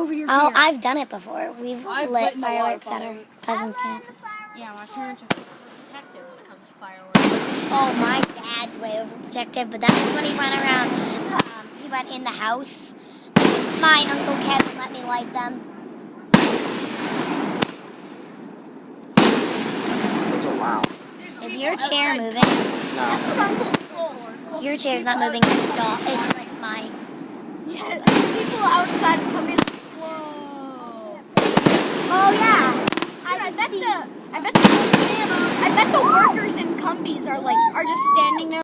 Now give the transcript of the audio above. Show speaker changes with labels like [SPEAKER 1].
[SPEAKER 1] over your
[SPEAKER 2] Oh,
[SPEAKER 1] fear.
[SPEAKER 2] I've done it before. We've
[SPEAKER 1] I've
[SPEAKER 2] lit
[SPEAKER 1] lit in a lot of
[SPEAKER 2] fireworks at our cousin's camp.
[SPEAKER 1] Yeah, my parents are protective when it comes to fireworks.
[SPEAKER 2] Oh, my dad's way overprotective, but that's when he went around. He went in the house. My Uncle Kevin let me light them.
[SPEAKER 3] Those are loud.
[SPEAKER 2] Is your chair moving?
[SPEAKER 3] No.
[SPEAKER 1] That's what Uncle's for.
[SPEAKER 2] Your chair's not moving at all. It's like mine.
[SPEAKER 1] Yeah, people outside of companies. Whoa.
[SPEAKER 2] Oh, yeah.
[SPEAKER 1] I bet the workers in Cumbies are just standing there.